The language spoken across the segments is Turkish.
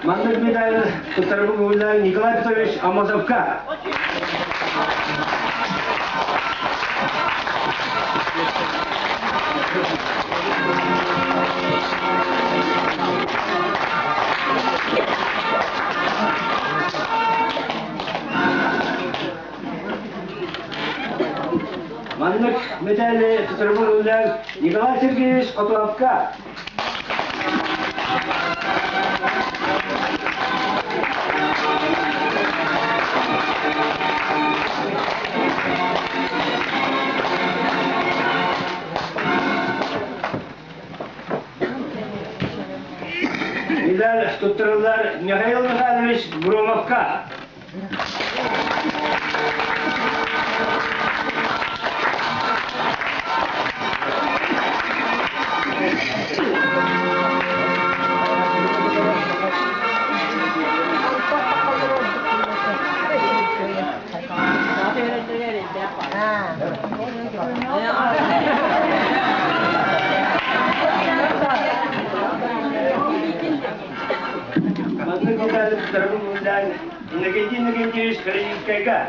Mandık medal tutarımı Buğulan Nikolay Petrovich Amazovka. Mandık medal tutarımı Buğulan Nikolay Sergeyevich Kotulovka. Medal tuttururlar Mikhail Mikhailovich Grumovka. Mandık medal tuttururlar Negatiy Kaliningrad.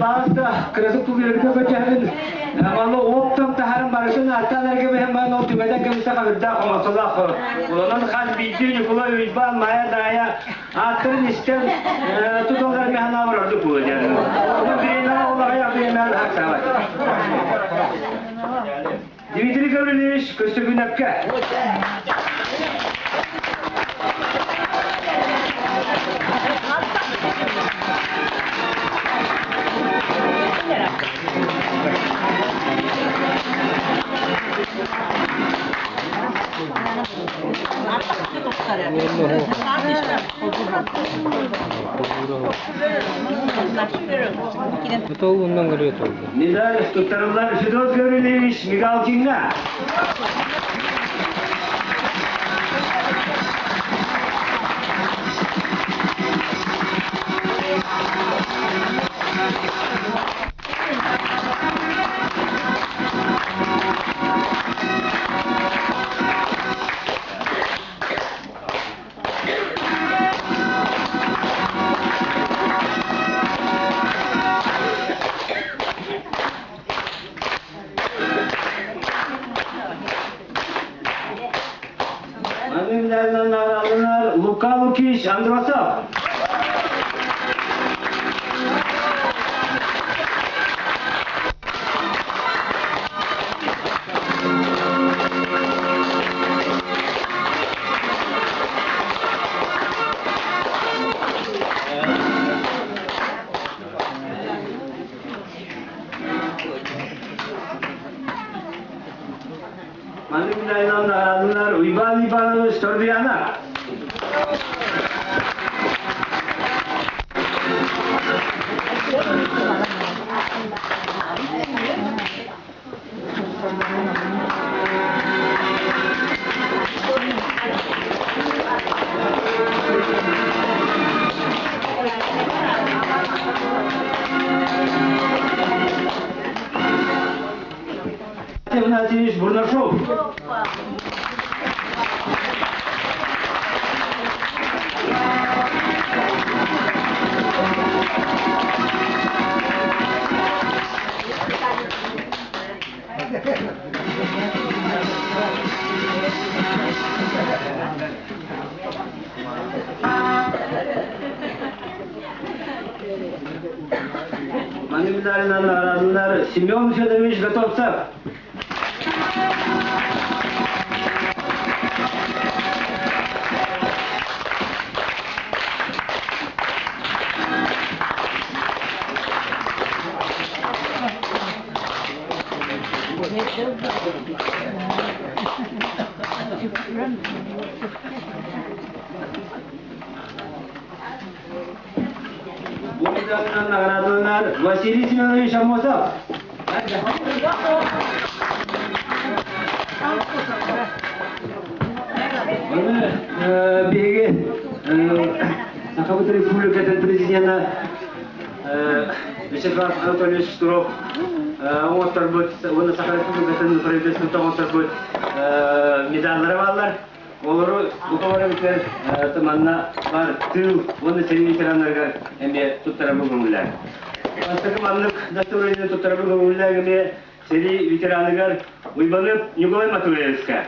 Bazı kırık tüylerinde bacağın ama optam taharım barışın artalarga ben bana o tümeden kimse kadar ama sallah onun kan video kulay yüzban maya daya atın istem tutular mehana vardı bu yani bu birine olay yapılan hak savaş Dimitri Gavrilovich Kostyukunevka Betul bundan geliyor tabii. Medal tuttururlar Fedor Gavrilovich Migalkinga. Medalden alanlar Luka Lukic Androsov. Medalden alanlar Uyban Ivanovich Tordiana. Игнатьевич Бурнашов. Манипулярные аранlar Семен Федорович Готовцев. Bu medalın nagradlar Vasiliy Semyonovich Amosov. Bege Сахабыт Республикатын президенті Вячеслав Анатольевич Штуров оңоттар бұд, оны Саха Республикатын правительството оңоттар бұд медаллары балар. Олары бұқавары бітер тыманна бар тыл, оны сәлі ветераннарға әме тұттара бұғымылар. Бастықы маңлық дастурыны тұттара бұғымылар әме сәлі ветеранығар ұйбанып Николай Матвеевска.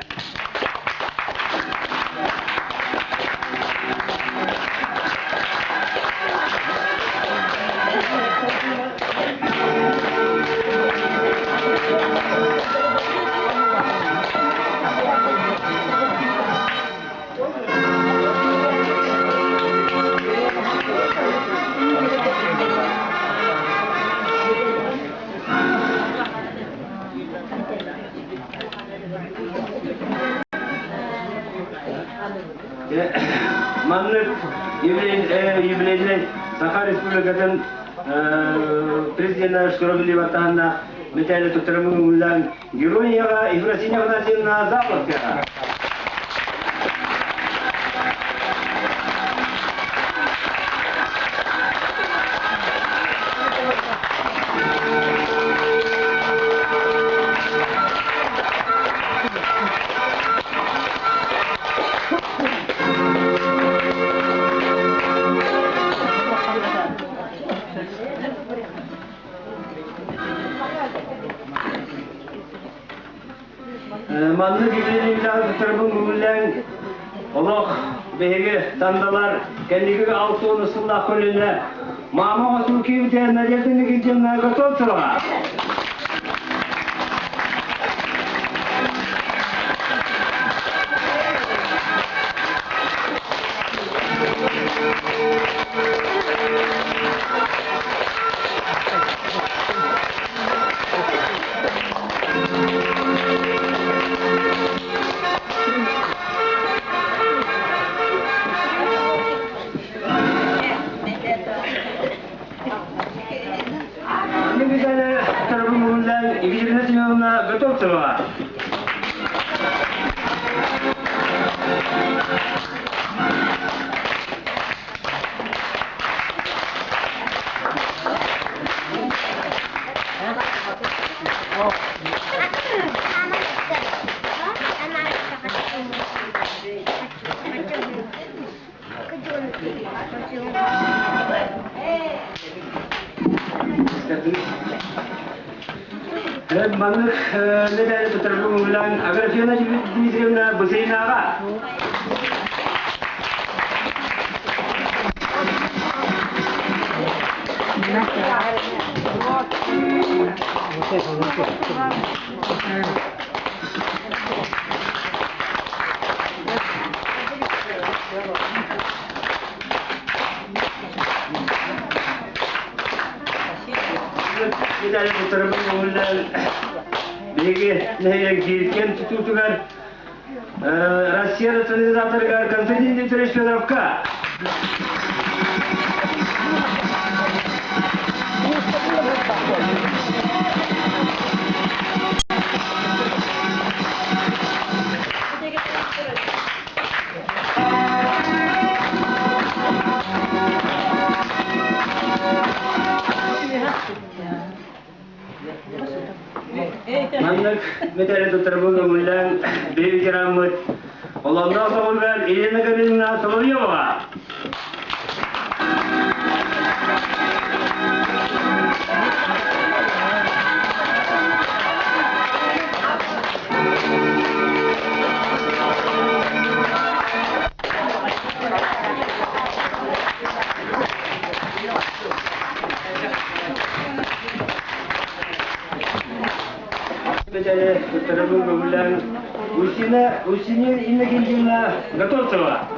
Manlık юбилейный Саха Республикатын президенті Шкуровили Ватанна металли туттарымын ұлдан герояға Ефросинья Васильевна Заплатская. Manlı gibilerin tarafın bugünlen olaq beyge tandalar kendigi altını sıla kolüne mama otur ki bitermelerden gideceğimler götürtüler. Готовьтеся. Manlık nedeni tutarım ulan agrafiyona Dimitrievna Buzeynağa. Nedeni tutarım ulan Bege girken tututular Россия тотализаторга Константин Дмитриевич Федоровка. Manlık metali tutarımın ulan bir kiramut. Olandan sonra elini kanalına salıyor mu? Metali tutarımın ulan Усине Иннокентьевна Готовцева.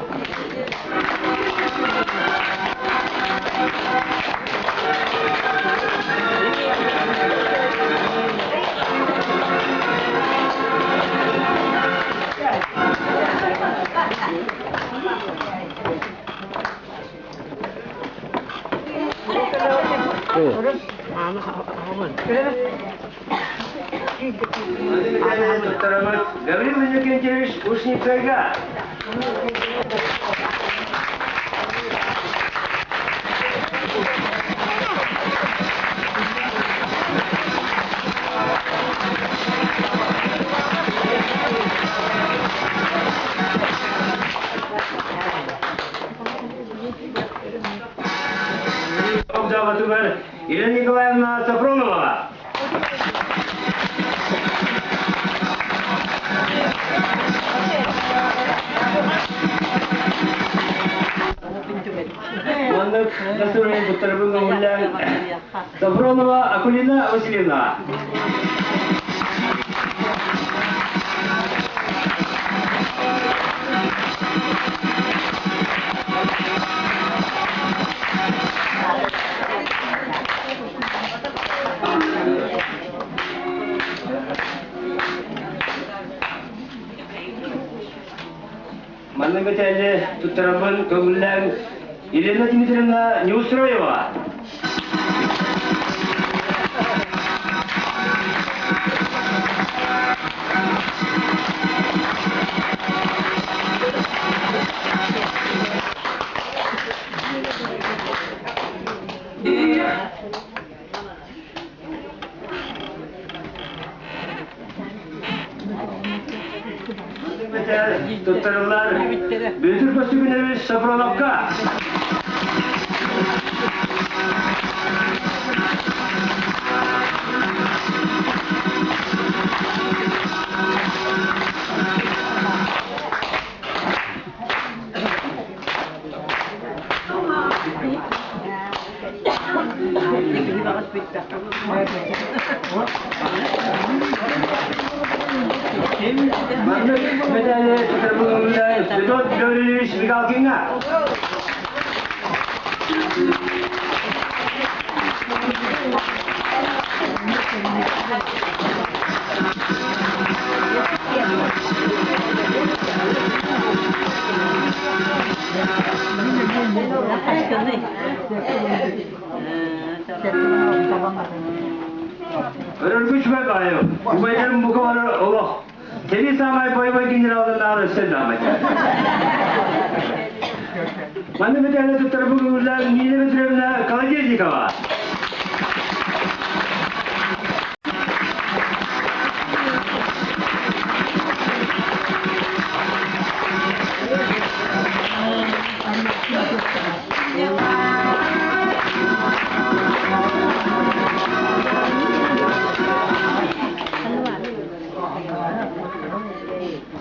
Гаврил Никентьевич Ушникайга. Ирина Николаевна Сафронова. Сафронова Акулина Васильевна. Маннагатяли Туттарабан Кабуллян Елена Дмитриевна Неустроева. Tutarlar Büyük Başkanı Safronovka. Medalya tutarlar Vedot Görülüş Vigalkinga. Örgüç ve gayo. Bu benim bu kadar Allah. Teri samay boy generallar selam. Manda medalya tutar bugular niye bitiremler kalacak dikava.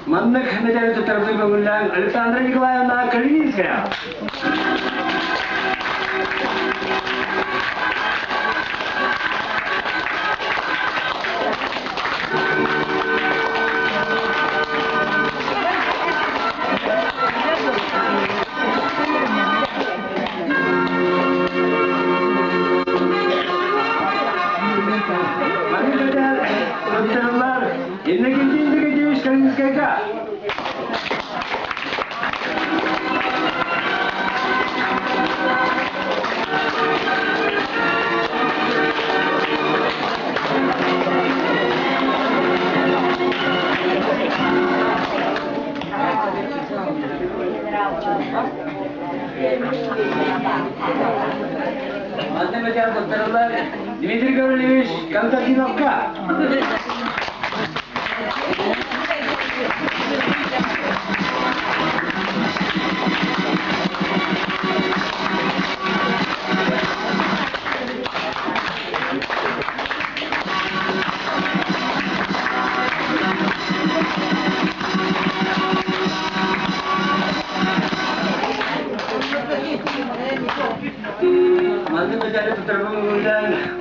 Mandak medalya tutar bugular Alexandra Nikolaevna Kalininskaya. Дмитрий Гаврилович Константиновка.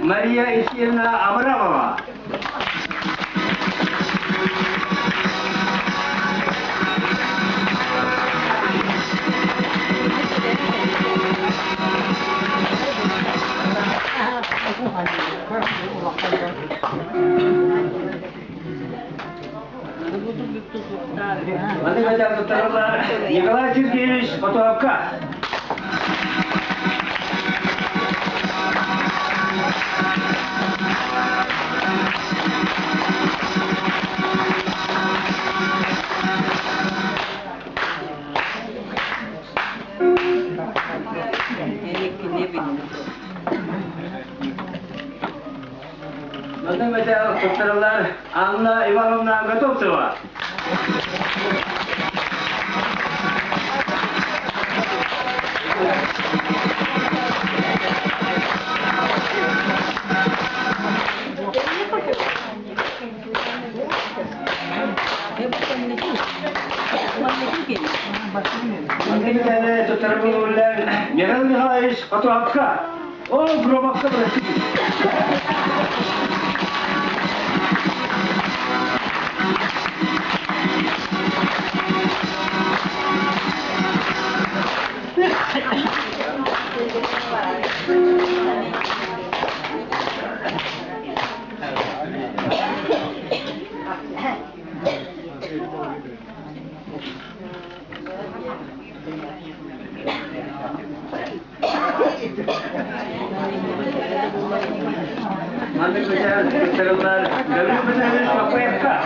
Мария Исьевна Абрамова. Николай Сергеевич Потуапка. doktorlar Anna Ivanovna Готовцева. Михаил Михайлович Котовка. О, гробовка, простите. Teruslar, garis benar apa ya kak?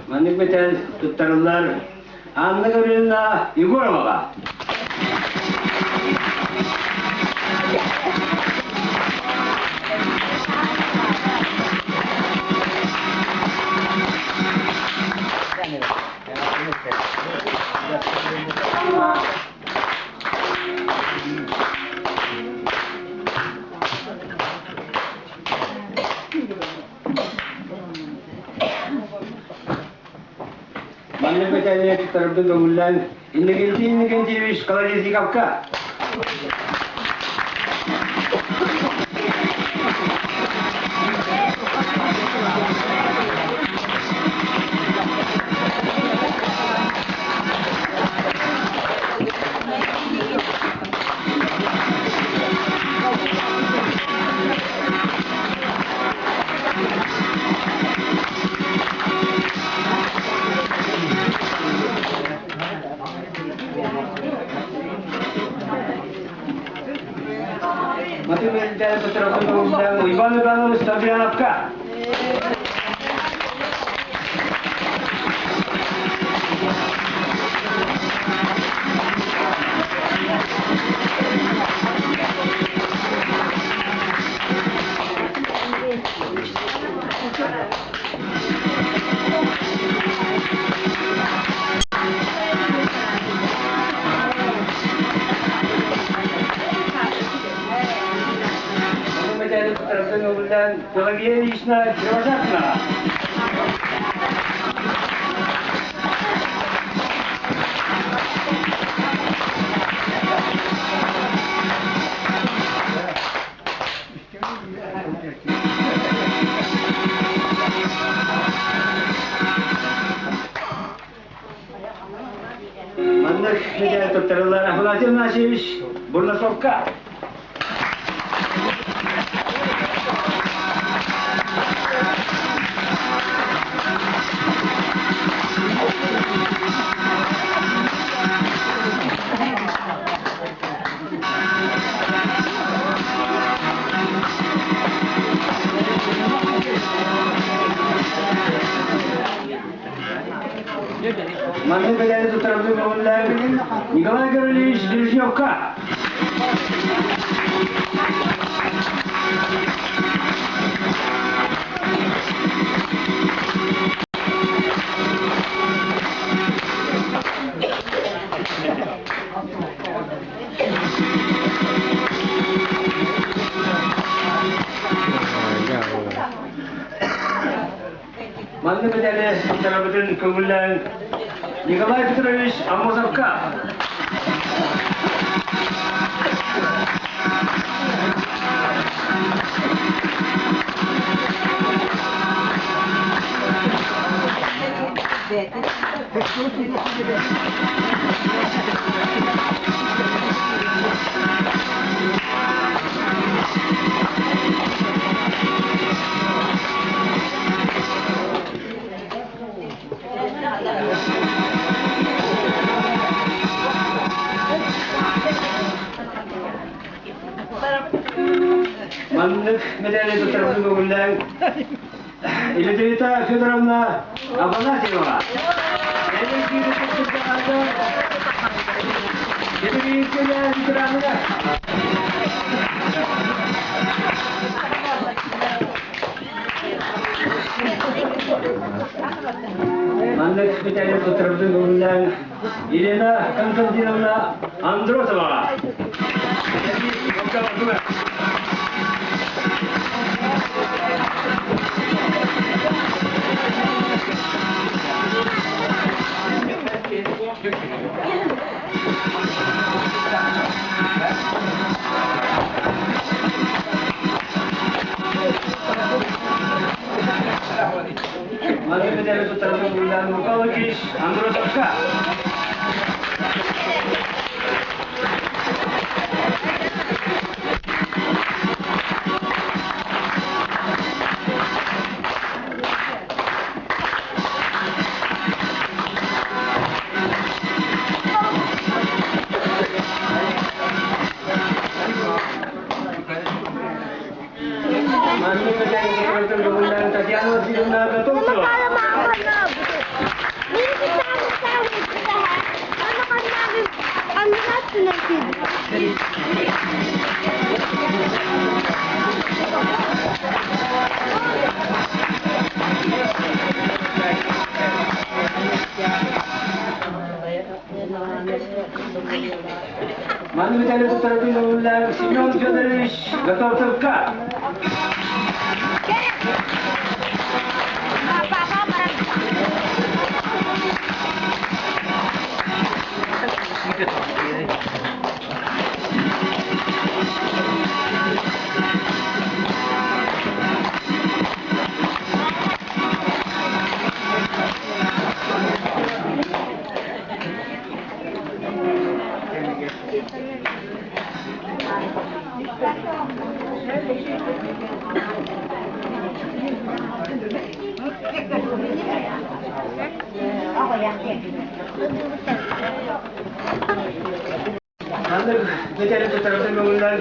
Manik betul teruslar. Anna Nikolaevna Егороваға. Mana macamnya terbentuk bulan ini ganti wis kalau di sikapka. Matveewa Anna Nikolaevna. Dan bagian isna jawabna. Mandak media doktorlar ahlatı nasıl burna sokka. Матвеева Анна Николаевна. Матвеева Анна Николай Петрович Амозовка. Маннык медали доктор Гулян. Елизавета Федоровна Афанасьева. Ветераннар. Маннык медали доктор Гулян. Елена Константиновна Андросова. Матвеева Анна Николаевна Андросовка. Матвеева Семен Федорович Готовцевка.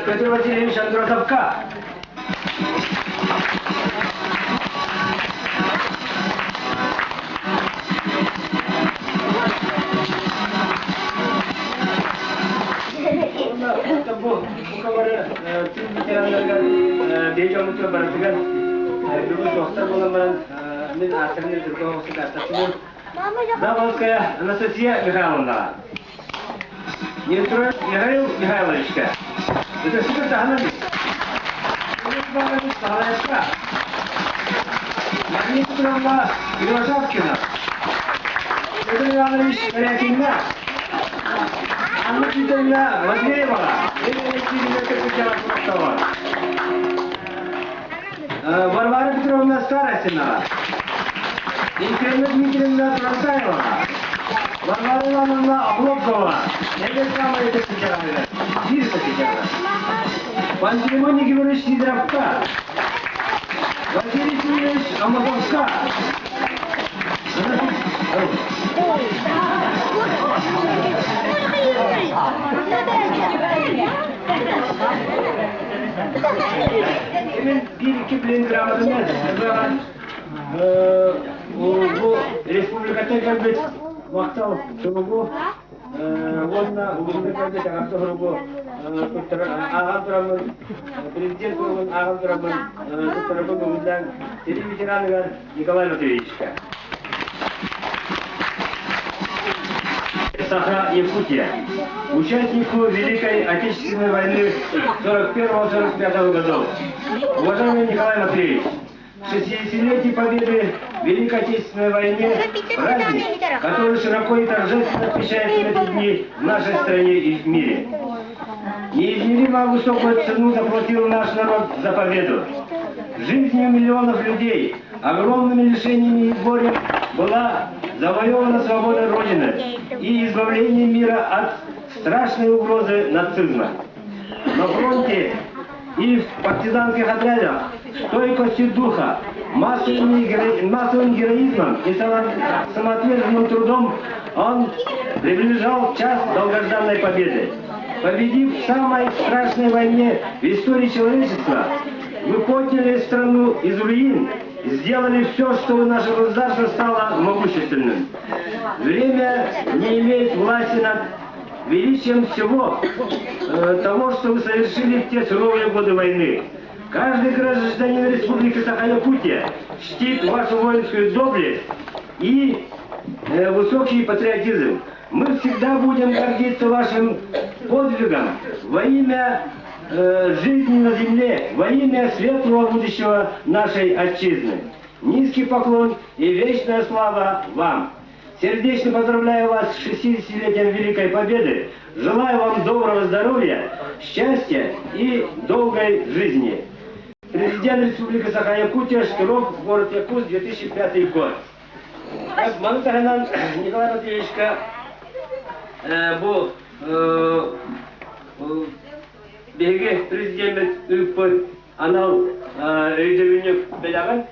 Петр Васильевич Андросовка. Даволская Анастасия Михайловна. Нестроев Михаил Михайловичка. Это супер таханами. Мария Петровна Григорьевна. Петр Иванович Корякинна. Анна Николаевна Матвеева. Варвара Петровна Старостина. Екатерина Дмитриевна Турантаева. Варвара Ивановна Облобкова. Это самое это сейчас. Пантелеймон Георгиевич Сидоровка. Василий Сергеевич Амазовска. Республикада кәлбет мақтал тұлығы онына ұлғында кәлбет ағақты ғырғы ағам тұрамын, президент болған ағам тұрамын, тұттарабын ұлғындан ветераннар Николай Матвеевичка. Саха Якутия. Участнику Великой Отечественной войны 41-45 годов. Уважаемый Николай Матвеевич, 60-летие победы в Великой Отечественной войне праздник, который широко и торжественно отмечается в эти дни в нашей стране и в мире. Неизмеримо высокую цену заплатил наш народ за победу. Жизнью миллионов людей, огромными лишениями и горем была завоевана свобода Родины и избавление мира от страшной угрозы нацизма. На фронте и в партизанских отрядах стойкостью духа, массовым героизмом и самоотверженным трудом он приближал час долгожданной победы. Победив в самой страшной войне в истории человечества, Вы подняли страну из руин, сделали все, чтобы наше государство стало могущественным. Время не имеет власти над величием всего того, что вы совершили в те суровые годы войны. Каждый гражданин Республики Саха-Якутия чтит вашу воинскую доблесть и высокий патриотизм. Мы всегда будем гордиться вашим подвигом во имя жизни на земле, во имя светлого будущего нашей отчизны. Низкий поклон и вечная слава вам! Сердечно поздравляю вас с 60-летием Великой Победы. Желаю вам доброго здоровья, счастья и долгой жизни. Президент Республики Саха-Якутия, Штуров, город Якутск, 2005 год. Матвеева Николай Матвеевичка, беге президент УЛУУ анал өйдөгүнү белаган.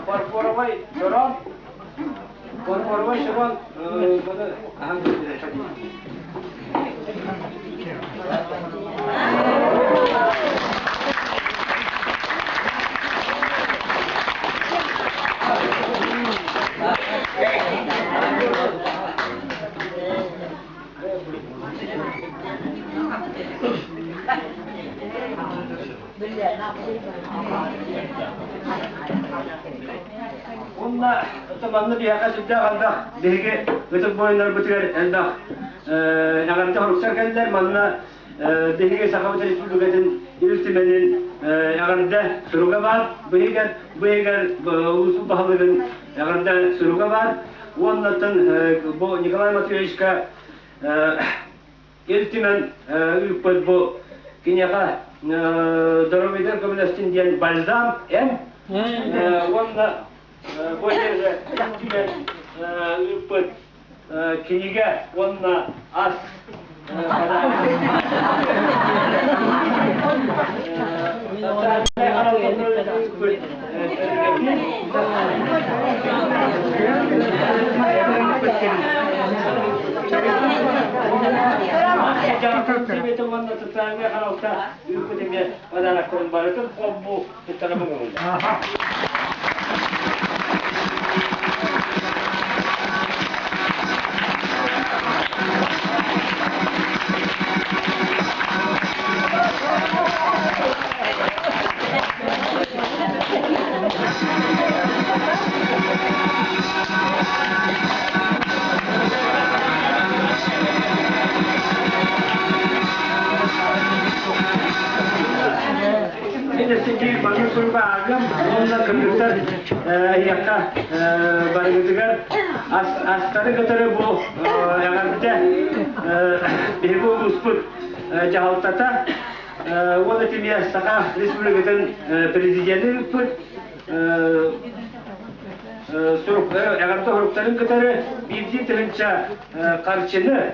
Порпоровой Шурон, Онна тамамны бияка сүттә анда беге бөтен бойнар бүтәр анда ягында хоруксар кәлләр манна беге Саха Республикасын илтименин ягында суруга бар беге улусу баһалыгын ягында суруга бар оннан бу Николай Матвеевичка илтимен үппет бу киняга здоровье коммунистин ден бальзам онна Бойдерже тимен үппет книга онна ас компьютер якка барыгызыгар астары кытары бу яганда бего успут жалтата оны тимия Саха Республикасын президенти успут сурук яганда хоруктарын кытары бирди тиринча карчыны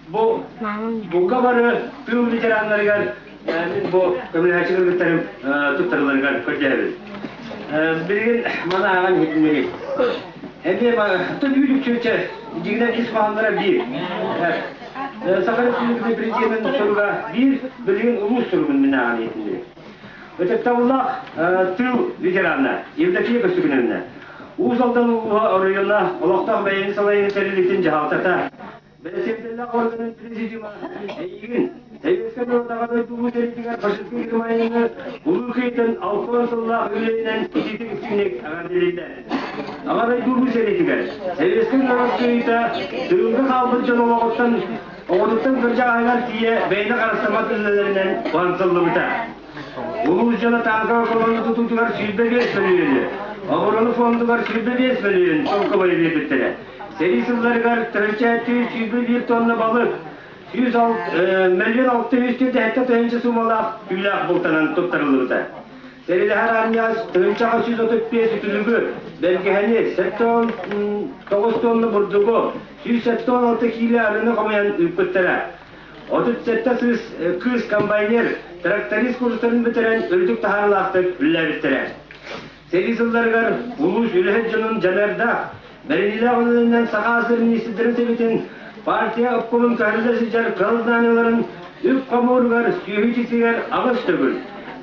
бу буга бары тыл ветераннарга bu komünistlerin tutarlarına koyuyoruz. Birinin bana ağın hükümleri. Hep hatta büyük Türkçe diğer İsmail'lara bir. Sakarya Türkçe Prezidentin soruga birinin ulus sorumun bina ağın hükümleri. Öte tavullah tıl veteranlar, evdeki köşkünlerine. Uсть-Алданская rayonuna Allah'tan beyin salayını terilitin cihatata. Belediyeler organın prezidyuma egin. Seviyesken orada duyduğu teritiler faşistlik hükümetinin uluğu kıyıtın Alfonso'la ülelerinden ikitik üstünlük ağırdelerinden. Ama da duyduğu teritiler. Seviyesken orada kıyıta duyduğu kalbırcan olağıttan oğuduktan kırca aylar diye beyne karıştırmak ülelerinden bağımsızlığıda. Uluğuzcana tanka kolonu tutucular süzde bir söylüyordu. Ağırını fondular süzde bir söylüyordu. Çok kabayı bir bittere. Serisizlergar tırınca 101 tonna balık, 100 milyon 600 hatta tırınca sumalak tüylak bultanan tuttarılırdı. Seride her anyaz tırınca 135 ütülügü, belgehani 9 tonlu burdugu, 176 kilo arını komayan ülpüttere. 37 kız kombayner, traktorist kurslarını bitiren öldük taharlaktı ülelebittere. Serisizlergar ulus üleheccanın canerda, Belediyeler önünden Saha Asır'ın istidirin sebetin Partiya okkulun kardeşler kaldırılan üç kamuoylar sühücüler ağız tögül.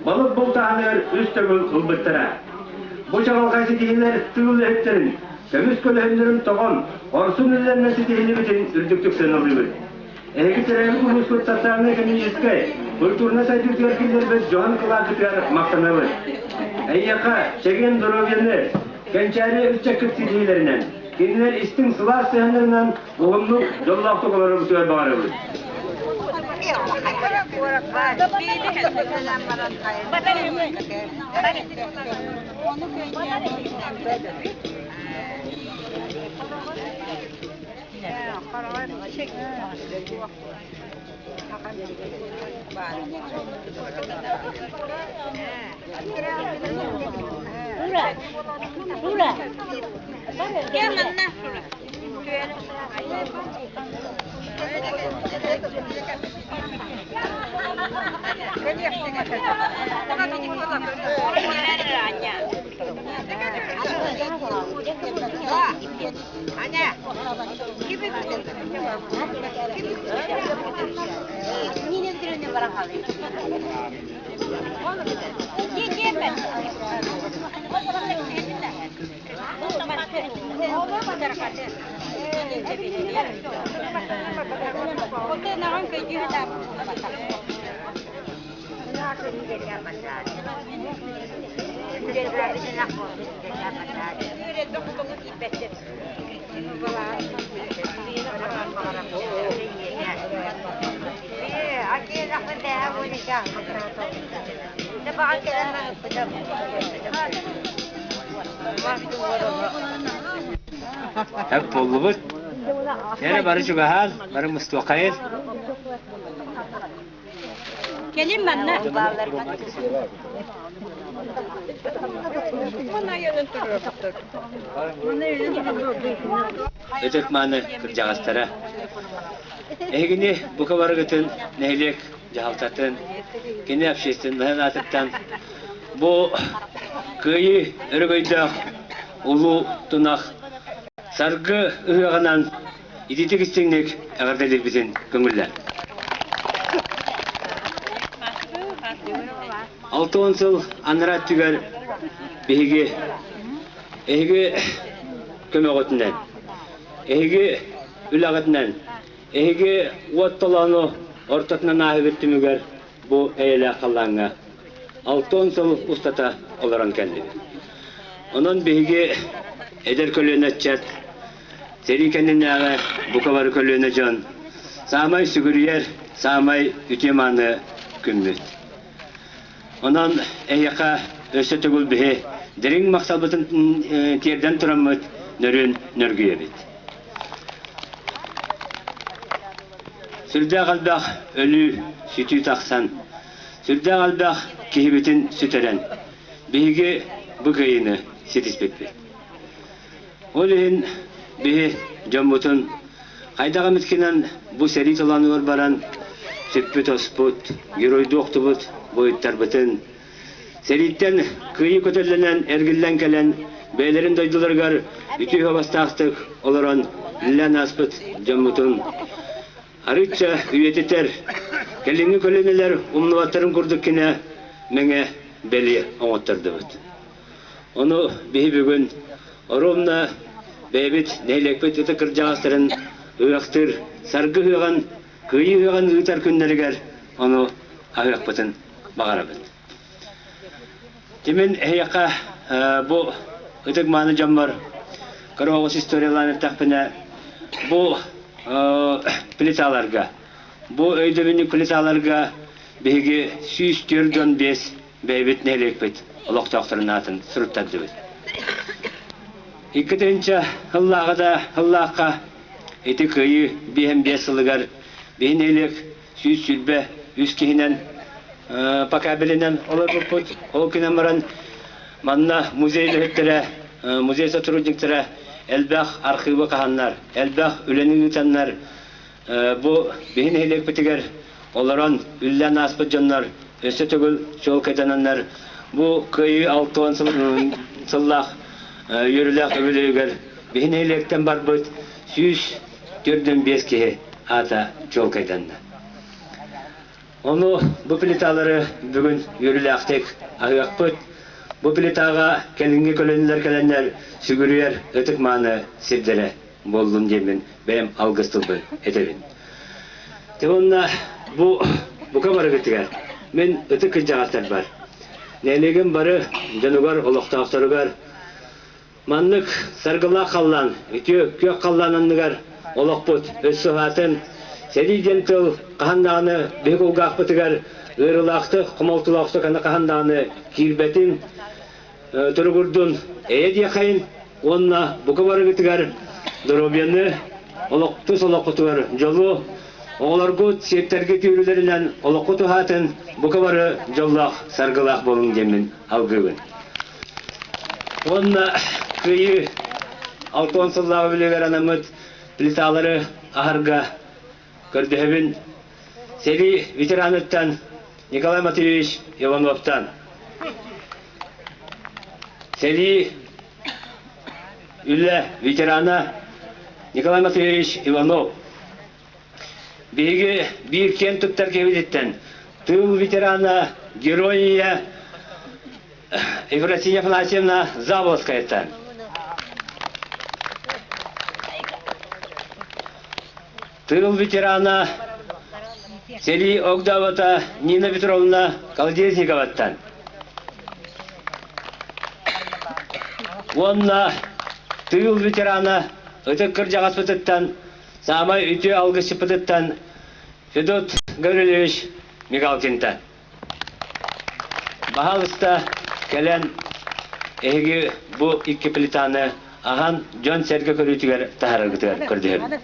Balık boltağılar üst tögül ılbıttıra. Bu çakalkaysı dihinler tığıl ettirin. Kömüz kölehimlerin toğun. Orsun üllermesi dihini bitin ürdüktük sen oluyor. Eki tereyik uluslu tatlarına kendi yüzge. Kulturuna saydık yerkiler ve Johan Kıladıklar maktanavı. Eyyaka çegen durovyenler. Gençleri üst çakıp tizilerinden. Kendiler istim SыLа sehenlerinden uğumluk yollaktık olarak bu tüver bağırıyoruz. Hep oldu. Yine barı çuğahal, barı müstokayır. Gelin ben ne? Ötürkmanı kırcağıztara. Egini bu kabarı götün neylik cahaltatın, kendi yapşestin, mühennatıktan. Bu kıyı örgöydağ, ulu tunak, sargı ıhığından iditik istinlik ağırdadır bizim köngüller. 6-10 yıl anırat tüger ehigi kömeğötünden, ehigi ülağıtından, ehigi uattalanı ortatına nahibetті müger bu eyle kallanğa 6-10 yıl ustata olaran kendi. Onun behigi eder kölüğüne çet, seri kendine bu kabarı kölüğüne can, sağmay sügürüyer, sağmay ütümanı kümmüt. Onun eyyaka össe tögül bihe, derin maksalbatın tiyerden turamıt, nörün nörgüyebit. Sürde qalbaq ölü sütü taqsan, sürde qalbaq kehibitin süteren, bihigi bu kıyını setispetbet. Olin bihe jambutun, qaydağa mitkinen bu seri tolanıver baran, süppüt osput, yürüydü oktubut, boyuttar bütün. Seritten kıyı kötülenen, ergillen kelen, beylerin doydulargar, ütü havastağıstık, olaran, lillen aspıt, jambutun. Arıçça üyetiter, kelini köleneler, umnuvatların kurduk kine, mene beli oğuttırdı bud. Onu bihi bugün, orumna, beybit, neylekbet ıtı kırcağızların, ıyaktır, sargı hıyan, kıyı hıyan ıtar künneriger, onu ahıyakbatın bağarabıd. Demin eyyaka bu ıtık manı cambar, kırağız istoriyalarını takpine, bu plitalarga, bu öydümünü plitalarga bihigi 104-5 beybit neylekbet, oloqtaqtırın atın sürüttadı bud. İkkitinci hıllaqqa eti kıyı bihem 5 yılıgar, bihin eylek 100 sülbe, 100 kihinen pakabilinen olur buput, o kinamaran manna muzeylihittire, muzey soturudniktire, elbaq arxıbı qahanlar, elbaq üleni yutanlar, bu bihin eylek bitiger, olaran üllen aspı canlar, öse tögül çol ketananlar, bu kıyı 6-10 sıllaq, yürülaq öbülüger, bihin eylekten barbıt, 100 төрдөн 5 кеһи ата жол кайданна. Onu bu plitaları bugün yürülüktük, ahıqpıt. Bu plitaga kendini kölenler sügürüyer, ötük manı sibdere boldun demin, benim algıstıldı edebin. Tevonna bu kamarı gittiler. Men ötük kıcağatlar var. Nelegin barı, dönügar, oluqtağıtırıgar. Manlık sargıla kallan, kök kallananıgar, oluqput, öz suhatın, Seri gentil kahandağını büyük ulgaqpıtıgar, ırılaқты, kumaltılaқты kana kahandağını kirbetin, turgurdun eyed yakayın, onna buka barı gitigar, durobyanı, oluqtus oluqtugar, jolu, oğlargut septerge tüyrülerinden oluqtu hatın, buka barı jollaq, sargılaq bolun demin algıgın. Onna kıyı, 6-10 sıllağı bilever anamıt, plitaları aharga, Kördühebin Seri ветераннардан Николай Матвеевич Ивановтан. Seri үлэ ветерана Николай Матвеевич Иванов. Беги bir кен туптар кебедеттен. Тыл ветерана героя Евросия Афанасьевна Заводская-тан. Тыл ветерана Сери Огдавата Нина Петровна Колодезниковаттан. Онна тыл ветерана Өтік Кыржағаспытыттан Самай үте алғышыпытыттан Федот Гаврилевич Мигалкинтан. Бағалыста кәлен әйгі бұл икі плитаны аған жон сәргі көрітігер тахарығытығар көрдігер.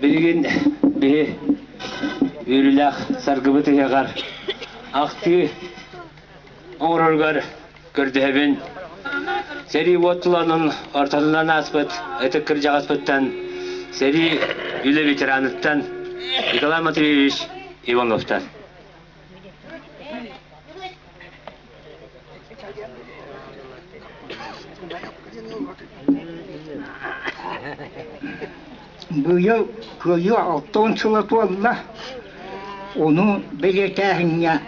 Bilgin bir yürülək sargıbıtı yağar. Aktı oğrurgar gördüğün seri otlanın ortadan aspıt, ötük kırcağaspıttan seri üle veteranıttan Nikolay Matveevich Ivanov'tan. Bu yıl köyü 6 sılatı oldu. Onu belirteğince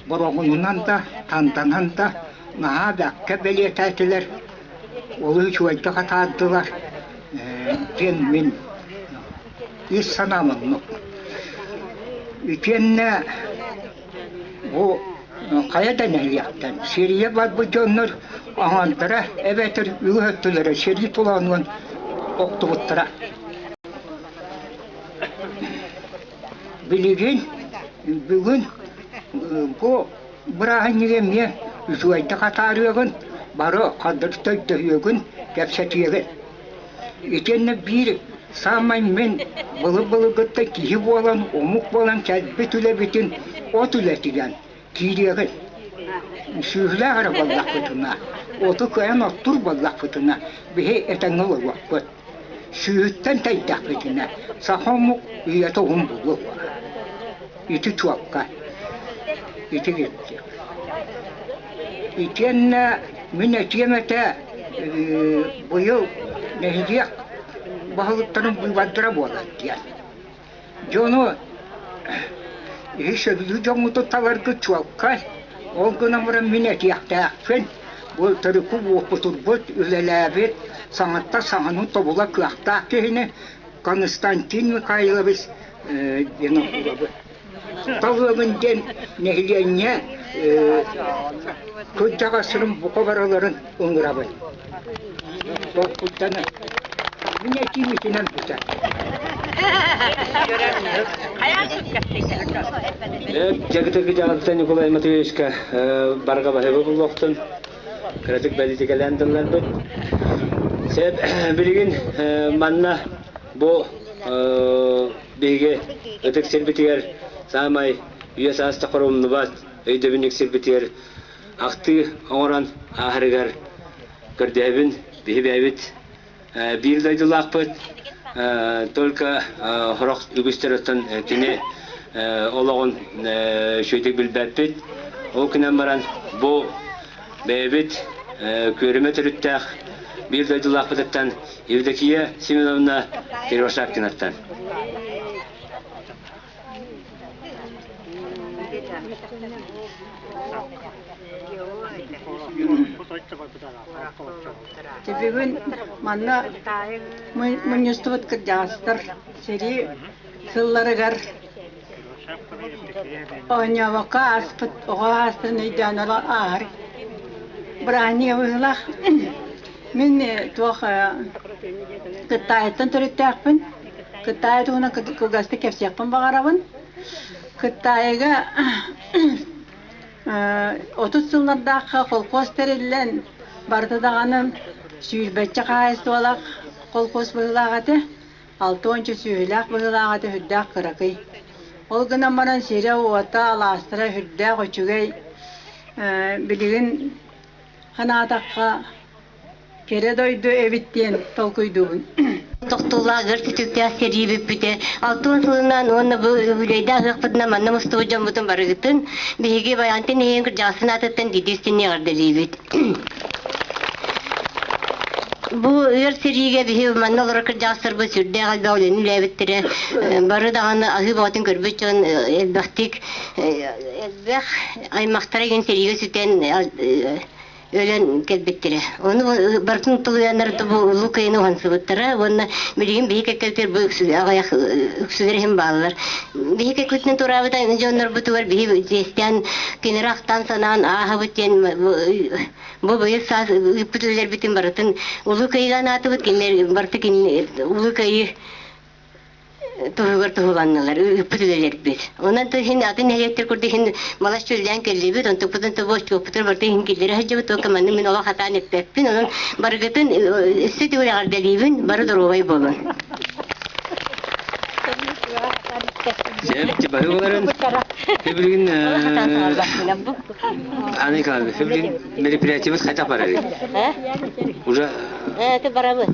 boğunundan da tandanan da naha dakika belirtetiler. Olu hiç vayda hatadılar. Ben iş sanamın. İkenine o kayadan ehliyaktan. Seriye var bu canlar ağandıra evetir üğüttülere seri tulanın oktubuttıra. Bilgin bugün bu bıraaһынньыктааҕы üzüýde hatarýagyn bары kadırtöytöyügün gepsetýegin. Etenne bir samay men bılı gıtta kihi bolan, omuk bolan kelbet ülebitin ot ületigen kirýegin. Süühle ara ballak fıtına, otu köyen ottur ballak fıtına, bihe eteňe wagtpyt. Süühten taýdak fıtına, sahomuk üýete bulup. İti çuakka, iti gitti. İtenne minnetiyemete bu yıl nehdiye bahalıkların büyüvattıra boğalar diyen. Jonu işe bilü jomutu tavargı çuakka, ол гынамырын міне тияқтақпен, ол түрікі оқытырбыт, үлэлээбит, саңатта саңаның тобула кыақтақ кейіні Константин Михайлович Талығынден нэһилиэгинне көджағасырын бұқа бараларын ұңырабын. Сол құлтаны. Міне тимесінен бұта. Жагытыгы Байаҕантай Николай Матвеевичка барға бахыбы бұллоқтын. Кіратық бәлітекеленділер бұд. Сәп білігін манна бұ бейге өтік селбетігер самай үйес асты құрымны бат өйдөбінік селбетігер ақты оңыран ахырығар көрдәбін бейбәбіт бір дойдылақ бұд. Только хұрық үгістер өттін кене олығын шөйтік білбәппет. Ол күнен баран бұл бәйбет көріме түріттәқ бір дойдылақ бұдыттан Евдокия Семеновна Перевашапкинаттан. Бүгін манна мұныстывыт кірдястыр, сері сылларығар ойнявақа аспыт, оға астыр нейден ола ағыр. Бұрағыне ұғылақ, мен туақ Кытайыттан түріттәқпін, Кытай туғына күгасты кепсеқпін бағарабын. Кытайыға 30 жыллардақы қолқос терілен бардыдағаным сүйілбәтчі қайысты олақ қолқос бұғылағаты, 6-10 сүйіләқ бұғылағаты хүддәқ қырақый. Ол ғына маран сері оғата аластыра хүддәқ өчігей білігін қанадаққа кере дойды әбіттен толкүйдуғын. Тоқтулағыр түтіктәс керейбіп біте. 6 жылынан оны үлейді ағықпытына манна мұстығы жамбытын барығытын бейге Байағантай ең кіржасын атыттан дедестіне ғардалейбет. Бұл өр сериге бейге манна олар кіржасыр бұл сүрде қалбе олын үләбіттірі бары дағаны ағы бағытын көрбет жоғын әлбәқтік аймақтара ген сериге сүтен өлен келбеттері. Оны бартын тұлуянларды бұл УЛУУ КЫАЙЫНы оғансыбыттары, оны білген бейік әкелтер бұл ағаяқ үксілерін балылар. Бейік әкелтінен тұрабыдан жонлар бұтығар бейік жестен кенерақтан санан аға бұттен бұл бұйық саз үппүтілер бітін барытын УЛУУ КЫАЙЫған аты бұт кенлер барты УЛУУ КЫАЙЫ туһугар туһуланналар үппүтүлелер бит. Онан тохин атын хәйеттер күрде хин малаш чөлдән келли бит. Он тупудан тубош чөптер барты хин киллер хаҗыбы тока манны мин ала хатан этпеппин. Онан баргытын үсте дигәр дәлибин бары дөрвай болын. Зәбти багыларын хәбилгин аны калды. Хәбилгин мероприятиебез кайта барады. Уже Ты барабы.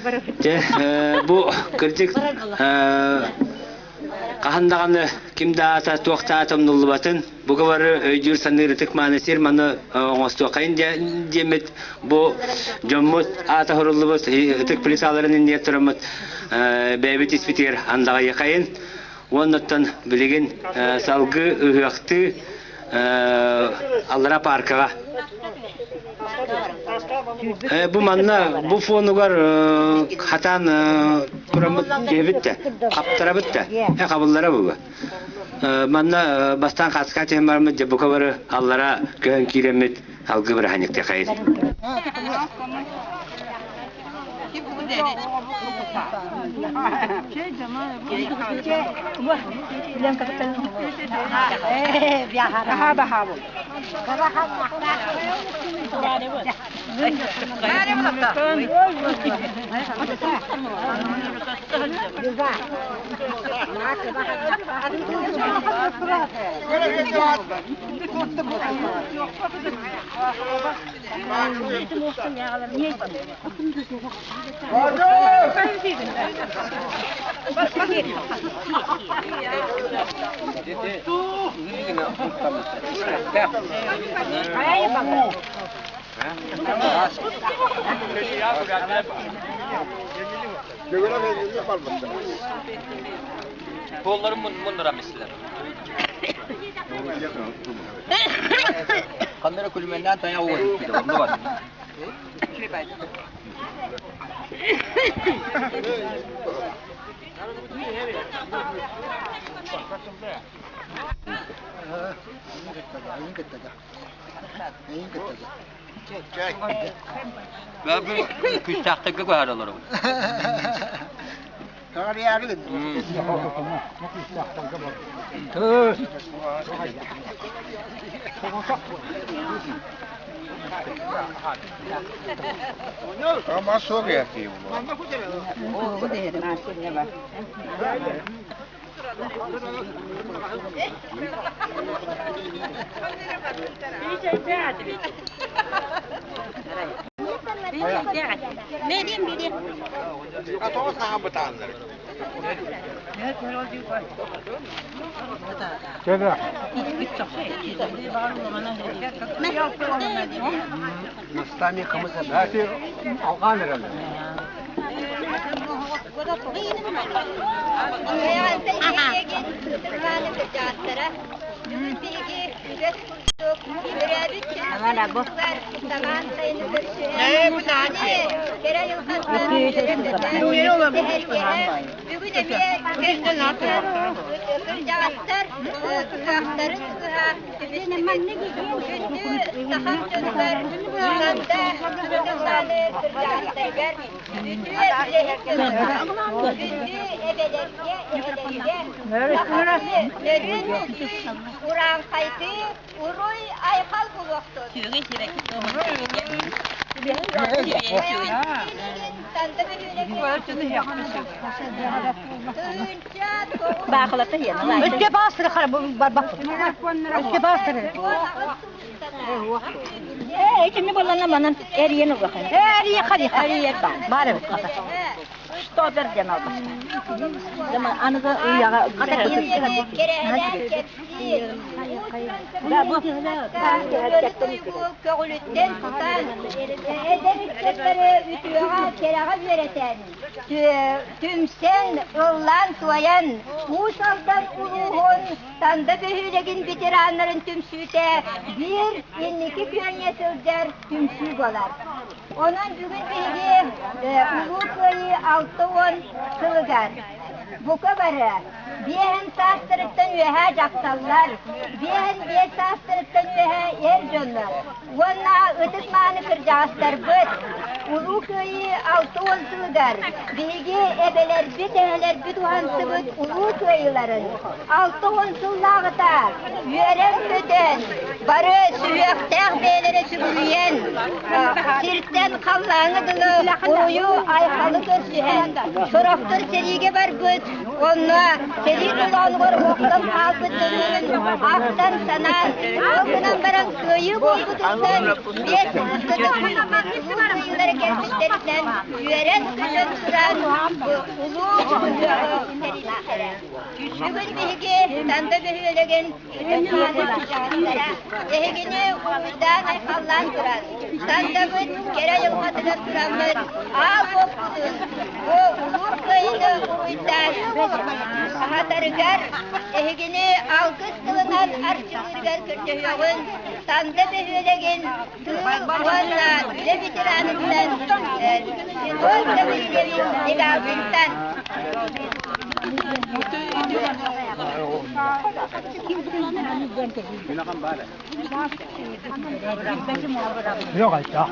Бұл кірдік қағандағаны кімді ата туақта атымнылы батын. Бұғы бары өйдер санырытық маңысыр маны оңыстуа қайын демет. Бұл жоммыт ата құрылы бұд, үтік плиталарының не тұрымыт бәйбет іспетер андаға еқайын. Оннаттан білеген салғы ұғақты алыра паркаға. Бұл манна, бұл фонугар хатан құрамыт дебітті, қаптырабытты, қабылдара бұғы. Манна бастан қасқа тем бармыд, бұқа бары аллара көн керемет алғы бір ханекте қайын. Kollarım bunlara mesela. Kamera kulübünden tanya oldu. Onda var. Ben bir küçükte koyarlarım. Kariyerli. Ama soğuk yapıyor. Medium, medium. Atau sahabatan. Nastani kamusa bahati Afgan herhalde. Uran kayti, uruy aykal buloktur. Bağlata yana. Üste bastır xarab barbaq. Üste bastır. Şimdi bolanla manan eriyeni bakın. Eriye xari xariye barım. Что берден алды? Дама анıda яга кадер Да бу kögülütten tutan edebiyatları ütüye kerağa vereten tümsen ıllan tuayan Uсть-Aldan uluğun tanda behülegin veteranların tümsüte bir 52 köyüne sözler tümsü olar. Onun bugün bilgi uluğu köyü 6-10 kılıgar. Bu kabarı bihen sastırıktan ühe jaksallar, bihen sastırıktan ühe erjonlar. Ona ıtıkmanı kırcağızlar büt. Uluğu köyü 6-10 kılıgar. Bilgi ebeler büteheler bütuhansı büt uluğu köyülerin. 6-10 kıllağıta üyeren büten, barı süyöktäh beylere sübürüyen, sirtten kallağını dılı uruyu aykalı görsühen, şoraftır serige bar büt. Onunla seri kulağınlar oktan kalpıtının aktan sanan, oktan baran köyü bulgudundan bir kızı yılları gelmişlerinden üyeren kızın sıran uluğu bugün bilgi tanda behülegen ehgini uydan aykallan duran tanda büt kere yılmadılar duranlar ağ okudun o uluğu köyünü uydan hatarıgar ehgini algıs kılınan arşivırgar kırcıhıyorun tanda behülegen tığ uanla üle bitiranından tığ behülegen negavıntan Yok aşağı.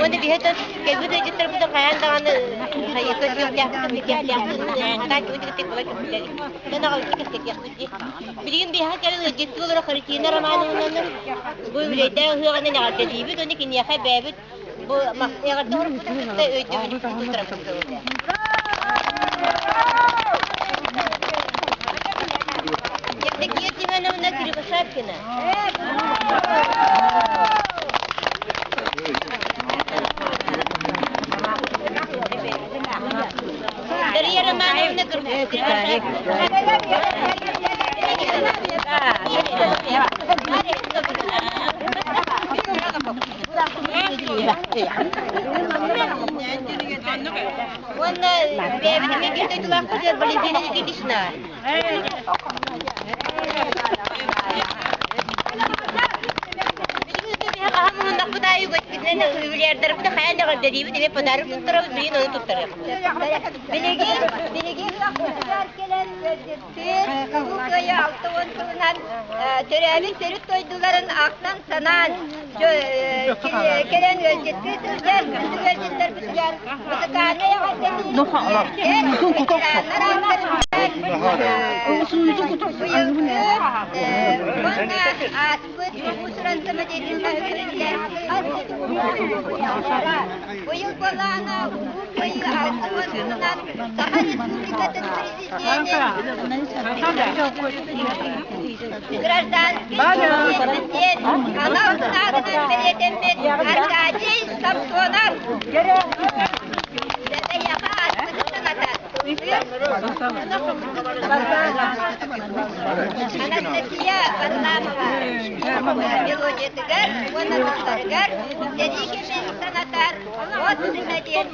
Onda bir hata kebu da jitter bu da kayan da ana hayır da yok ya hatta ki bu tek olarak bilir. Ben de kalk tek yaptı. Bilgin bir hata kere jitter olarak haritina ramanının bu bilede hıya ne kadar dedi bir dönek niye haber bu ya kadar da ödü bu tarafta. Tek yetimene ne kiri basar kina. Teräähini terüt toyduların aktan sanan gelen ölçütü tüzler, küçük ölçütler bütüler. Mutlaka yalan bu yıl kolağına гражданский университет, канал Сагнан Белетембет, Аркадий Самсонов. Анастасия Варламова, мелодия тыгар, она тыгар, дядики санатар, вот надеюсь.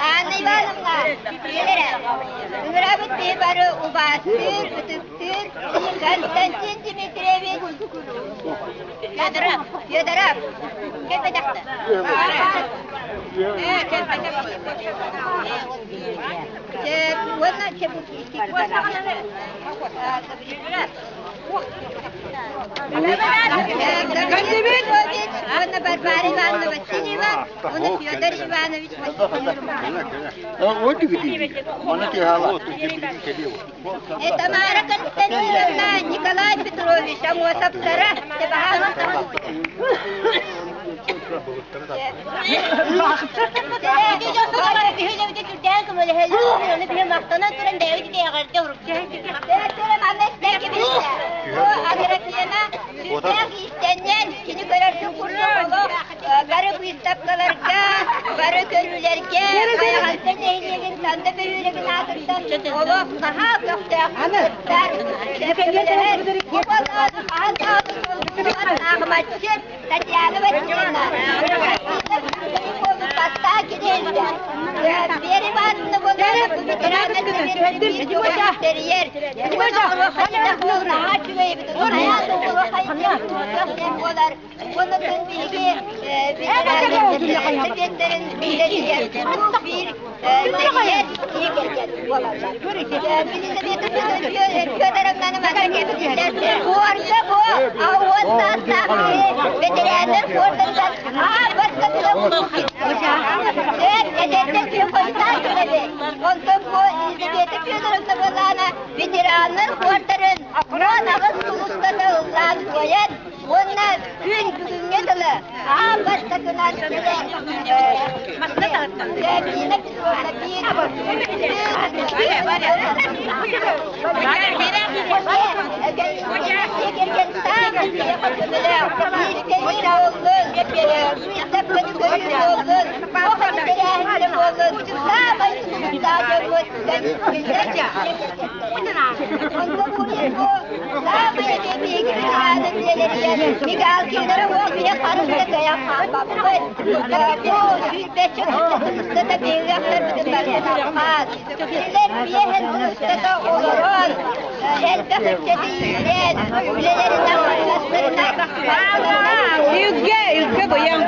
Anna Ivановna, Здравствуйте, бару убастыр, үтүктүр, Константин Дмитриевич. Федоров, кем бадақты? Кем бадақты? Оны чебуки. Анна Барбара Ивановна Васильева, он Федор Иванович это Мара Константиновна, Николай Петрович, Амосовцара, Barı bu istapkalarga, barı görülerge, Bayağanтай нэһилиэгин санда бөһүлегин атырдан, олох наха көктөк, Ахматчик, Татьяна Васильевна, Паста Кирилля, Вера Ивановна Боларова, ветераннар видео интерьер, Konutun bilgi Советтарын bilgiler, bu bir teriyet iyi gelgen olacak. Federanların hareketler, bu arada bu avutlardan veteranlar kordanlar, başka bir okul. Evet, edette bir koştar gibi. Ondan bu izleyete federanlarına veteranlar kordarın, Kur'an-ı Sulustana ıllağın koyan, onlar gün bugüne dolu, başka günler güzel. Yine biz orada bir ülke bayan.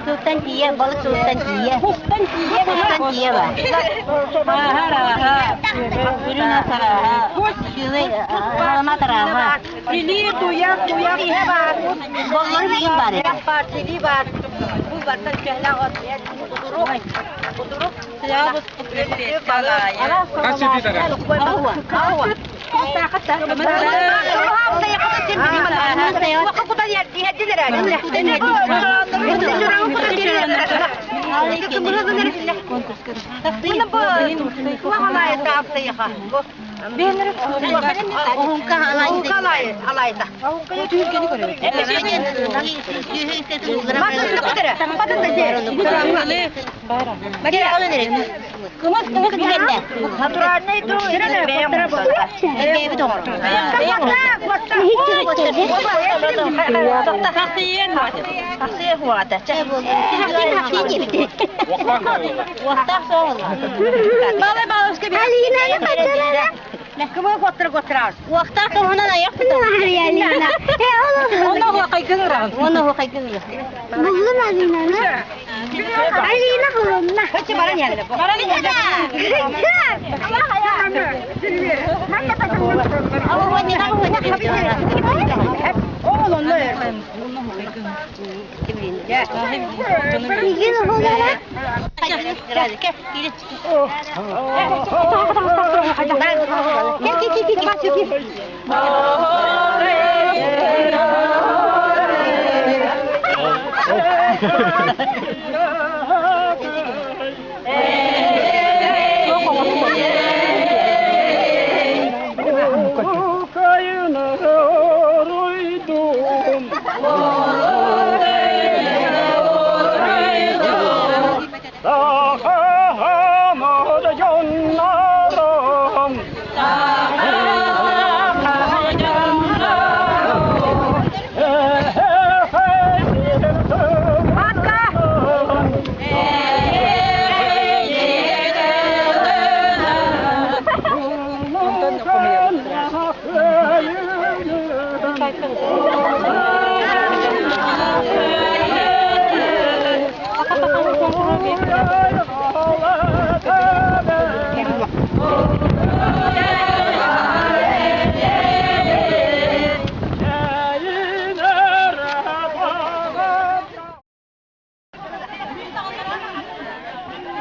Sultan dia, balas sultan dia. Sultan dia bah. Alamat raha. Ini tuyak hebat. Boleh diimbar. Hebat ini bar. Bu bartan jahla oraya kuturuk. Ya bu balaya. Kasih di tanah. Awak. Kata.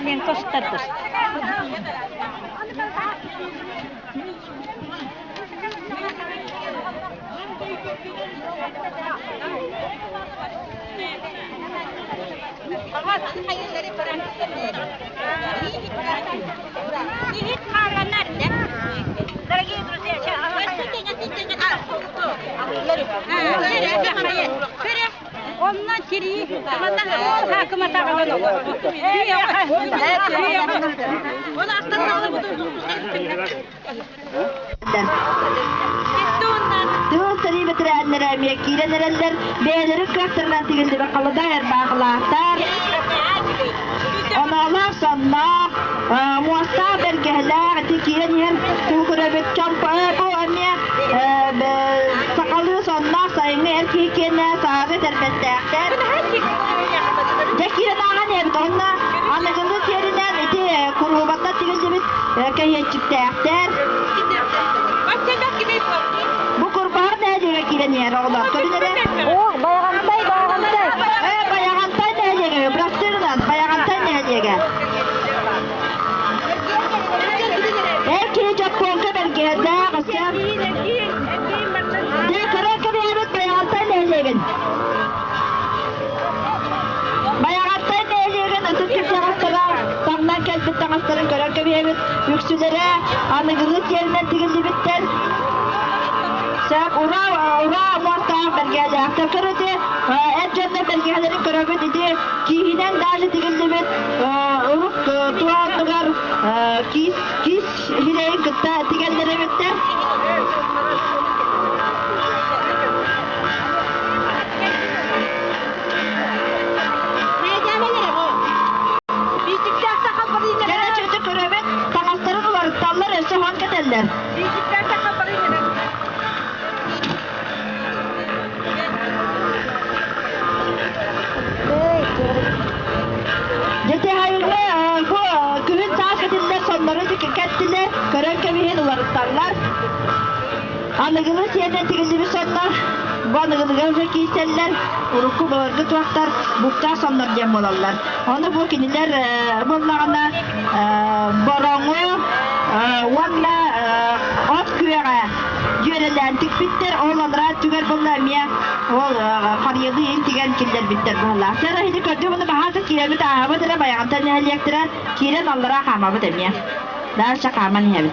Men kostar. Ondan kiri, hakıma takılan olur. Onu aklına alıp Tığıltırı bitirenlere, mekirenler, beylerin kıhtırından tigildi ve kalıda her bağlahtar. Onalar sonra, muasta belgeler, tikiren yer, tuğurabet çampağı bu anne, sakalı sonra sayını erkekine sahibi terbetler. Cekiren ağan evde onunla, anıgınlık yerinden eti kurubatta tigildi bit, kayetçikler. Bu kurban ne diye kireniyor oğlum? Oh, Bayağantay. Bayağantay ne diye? Bıraktırın Bayağantay ne diye? Erkeği Japon'da belgede basıyor. Ne kadar evet Bayağantay ne diye? Bayağantay ne diye? Öteki taraflara tamdan geldi tarafların kadar evet yüksülere anıgılık yerinden tigildi bitten. Ura muhtar belgeler. Takırıcı ercanla belgelerin körabı dedi. Kihinen dağlı tigildi bit. Uruk tuğanlıgar kis hileyin kıtta tigilleri bitti. Gene çocuk körabı takasların uları tallar else hangi derler? Jete hayırlı bu köyün saaketinden sonları kettiler. Kören kevihin ularıtlarlar. Anıgılız yerden tigildi bir sonlar. Bu anıgılığı giyseller. Urukku bağırgı tuaktar. Bukta sonlar cem olarlar. Onu bu kiniler bunlarına boronu valla ot küvere yörelentik bitter. Oğlanlara tüger bunlarmaya ol kariyeli intigen killer bitter bunlar. Sonra hiç kötü bunu bahası kiremi tahavı dene Bayağantay nehiliyektiren kiren allara hamabı demeye. Daha şakaman yebit.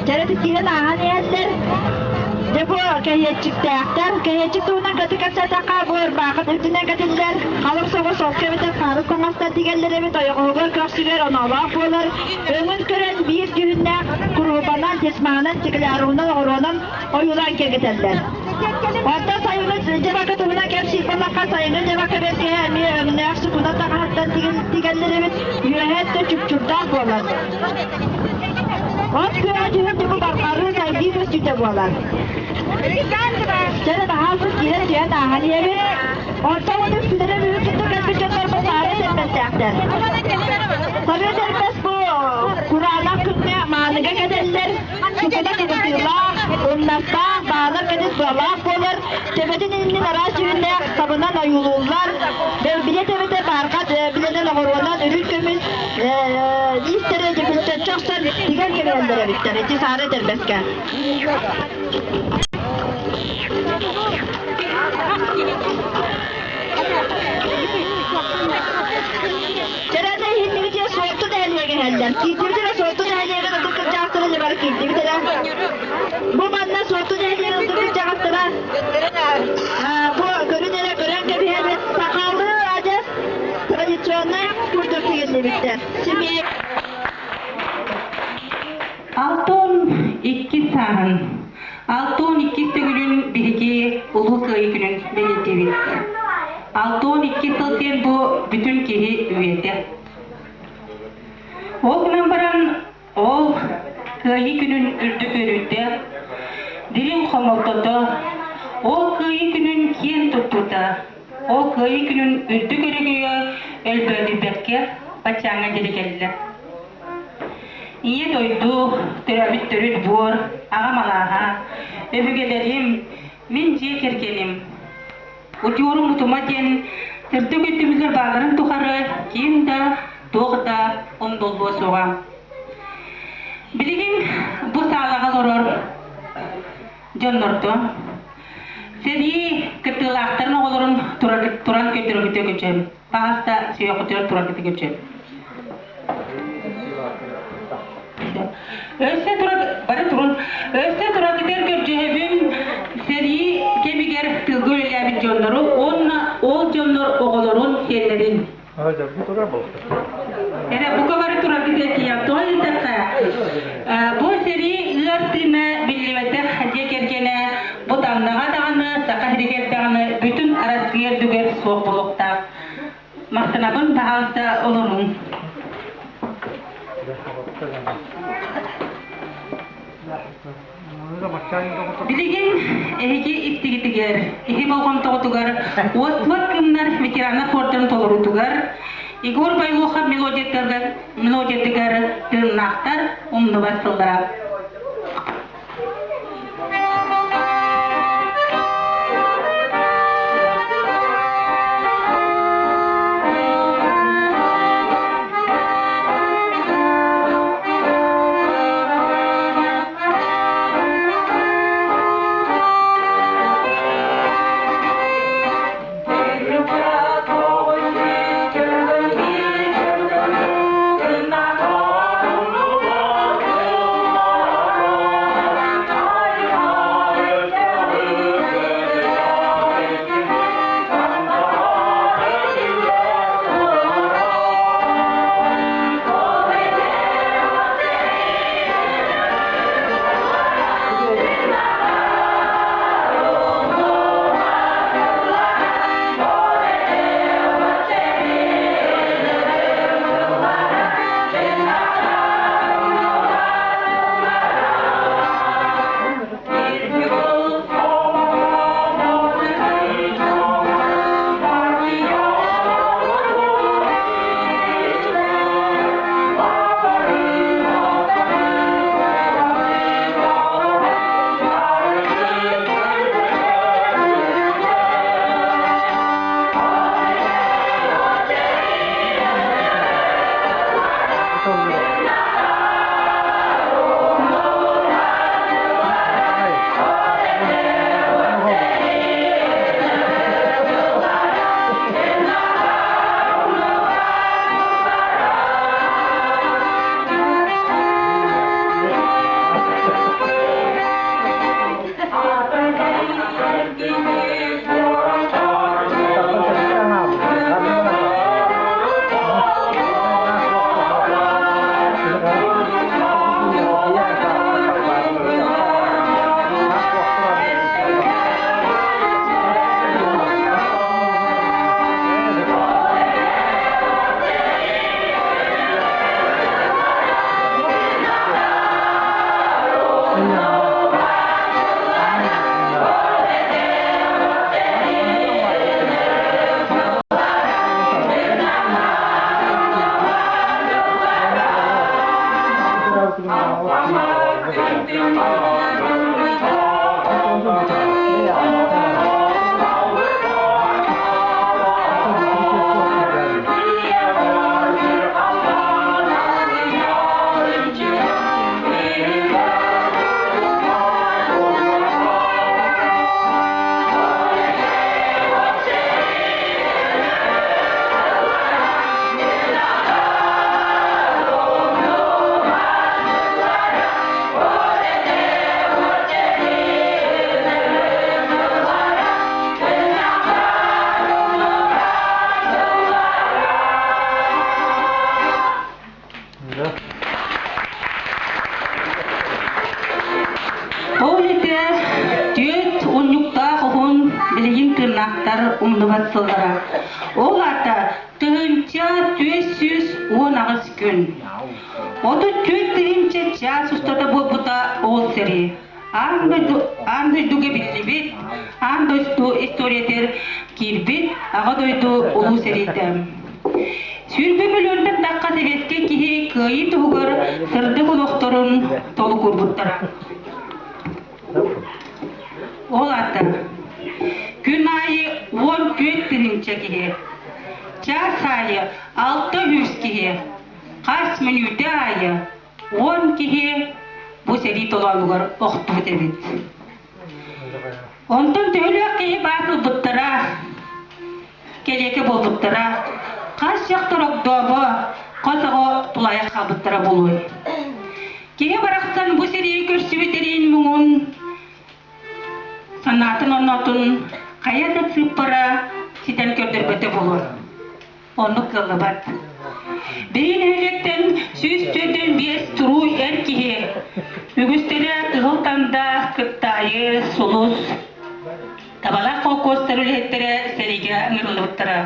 Jadi kiren ahan yerler. De bu kayetçikte aktar, kayetçikte ona katı kasata kabur, bakıt üstüne katiller, kalıp soğuk soğuk kebiter, kalıp kongastan digeller evet, oyağı kapsıver, ona alak olur. Ömür kören bir günde kurubanan, tesmanan, çıkılarından, oranın oyulan kegetirler. Orta sayılır, cevaka tuğuna kepsi, balaka sayılır, cevaka belki hem önüne aksı buna takattan digeller evet, yüreğet de çupçurdan olur. Ot köyacığın bu barkarı saydığı üstüde boğalar. Sen de hafız girer diye nahani evi. Ortamın üstüne büyük tutuklar bütünler bu tarih etmezler. Tabii etmez bu. Kur'an'a kutmaya manıga giderler. Sukuda gidiyorlar. Onlarsa bağlar gidip bağlar olur. Tepetin elinin arasında sabından ayılırlar. Bile tepete barkat, bile de lağırlardan ürün kömüz. İstere cebilse çoksa diğer gelenlere bitter. Eti sarı derbeske. Cerada hindi soğuktu değerliye geldiler. Kilitli de soğuktu değerliye geldiler. Kırcağıstırı civarı kilitli bir de. Bu bana soğuktu değerliye geldiler. Kırcağıstırı. Bu görünere gören gibi evet. Sakallı adet. Tradisyonla kurturtu kilitli bitti. Şimdi... Altın iki sahın. Altın iki günün biriki УЛУУ КЫАЙЫЫ күнүн белетебит. 6-12 сыл сен бу бүтүн киһи үете. Ол күнөн баран ол КЫАЙЫ күнүн үрдү көрүтте. Дирин хомолтото. Ол КЫАЙЫ күнүн киен туттута. Ол КЫАЙЫ күнүн үрдү көрүгүгө өлбөдүбекке бачаңа диригелле. Ие дойду, төрөбүт төрүт буор, ага-малаха, өбүгелерим, мен же керкеним. Утуорум утума ден, тырды көттүбүлөр бағырын тухары, ким да, тоқ да, омдолбо соға. Билигин, бу саалага лорор, жоннорто. Сери кытылақтарын оғылырын туран көттүрөгүтө көчөм. Бағаста сүйөкүтөр туран көттүрө көчөм. Öste turak gider görcehebim seri kemigер үлэлээбит жоннору, ол жоннор оголорун сенерин. Бука бары турак gider кияп, тоғай таққа. Бұл сери лартыма билливәті хәдия кергені, бұтаннаға дағаны, сақа херегер дағаны, бүтін арасыгер дүгер соқ болуқта. Мақтанабын бағалса олырын. Билигин эһиги иттигитигер, эһи болгон тоготугар, уот кымнар ветераннар спортын толорутугар, Игор Байлоха мелодиятыгар тырнактар умнубас сылдара. санақтар умнубат сылдара. Ол ата тыгынча 419 күн. Оты 4 час устата болбута ол сери. Андай дуге билибит, андай историятер кирбит, ага дойду улуу серитем. Сүрбе бөлөрдөн дакка себетке кихи кыйы тугугар сырды булокторун толу курбуттара. Ол ата күн айы 14 кихи, час айы 600 кихи, кас мүнүтө айы 10 кихи bu seri tolalıgar oxtu debit. Ondan töylük ki basıl buttara, keleke bol buttara, kaç yaktarok doba, kasağı tulaya kabuttara buluy. Keye baraksan bu seriyi körsüveterin muğun, sanatın onatın, kaya da sıppara, siten kördürbete bulur. Onu kılıbat. Beyin heletten süstüdün bir turu erkeği, ügüstele tığıltanda kıttayı sulus, tabala kolkostarı lettere serige ngırılıptara.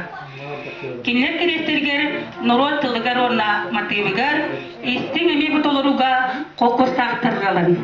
Kinler keresterger norot tılıgar ona Matveevigar, istin emi butoluruga kolkostar tırgalan.